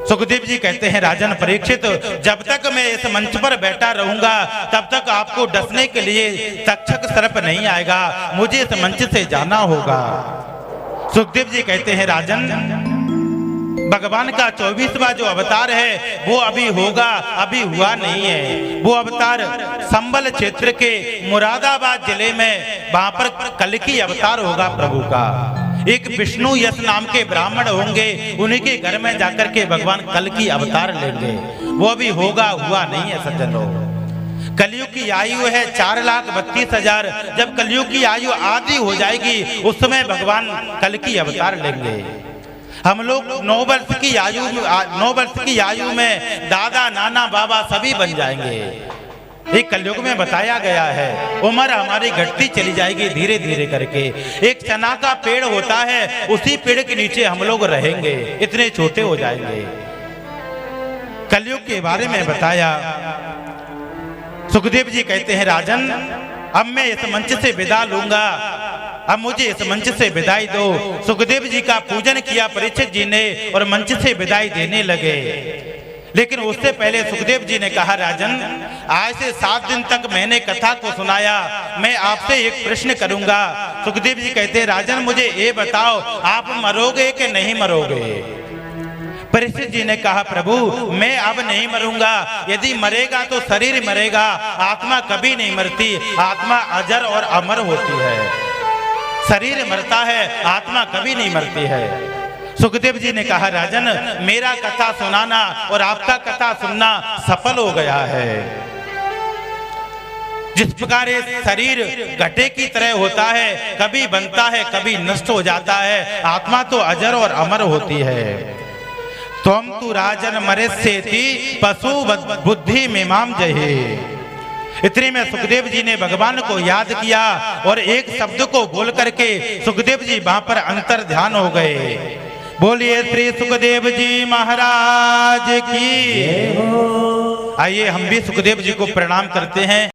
सुखदेव जी कहते हैं राजन परीक्षित, जब तक मैं इस मंच पर बैठा रहूंगा तब तक आपको डसने के लिए तक्षक सर्प नहीं आएगा, मुझे इस मंच से जाना होगा। सुखदेव जी कहते हैं राजन, भगवान का 24वां जो अवतार है वो अभी होगा, अभी हुआ नहीं है। वो अवतार संबल क्षेत्र के मुरादाबाद जिले में वहां पर कल्कि अवतार होगा प्रभु का। एक विष्णु यश नाम के ब्राह्मण होंगे, उन्हीं के घर में जाकर के भगवान कल्कि अवतार लेंगे। वो अभी होगा, हुआ नहीं है सज्जनों। कलयुग की आयु है 4,32,000। जब कलयुग की आयु आधी हो जाएगी उस समय भगवान कल्कि अवतार लेंगे। हम लोग 9 वर्ष की आयु में दादा नाना बाबा सभी बन जाएंगे। एक कलयुग में बताया गया है उम्र हमारी घटती चली जाएगी धीरे धीरे करके। एक चना का पेड़ होता है, उसी पेड़ के नीचे हम लोग रहेंगे, इतने छोटे हो जाएंगे। कलयुग के बारे में बताया। सुखदेव जी कहते हैं राजन, अब मैं इस मंच से विदा लूंगा, अब मुझे इस मंच से विदाई दो। सुखदेव जी का पूजन किया परीक्षित जी ने और मंच से विदाई देने लगे। लेकिन उससे पहले सुखदेव जी ने कहा राजन, आज से 7 दिन तक मैंने कथा को सुनाया, मैं आपसे एक प्रश्न करूंगा। सुखदेव जी कहते हैं राजन, मुझे ये बताओ आप मरोगे कि नहीं मरोगे? परीक्षित जी ने कहा प्रभु मैं अब नहीं मरूंगा। यदि मरेगा तो शरीर मरेगा, आत्मा कभी नहीं मरती। आत्मा अजर और अमर होती है। शरीर मरता है, आत्मा कभी नहीं मरती है। सुखदेव जी ने कहा राजन, मेरा कथा सुनाना और आपका कथा सुनना सफल हो गया है। जिस प्रकार शरीर घटे की तरह होता है, कभी बनता है कभी नष्ट हो जाता है, आत्मा तो अजर और अमर होती है। तुम तु राजन मरेस्येति पशु बुद्धि मीमाम जहे। इतने में सुखदेव जी ने भगवान को याद किया और एक शब्द को बोल करके सुखदेव जी वहां पर अंतर ध्यान हो गए। बोलिए श्री सुखदेव जी महाराज की। आइए हम भी सुखदेव जी को प्रणाम करते हैं।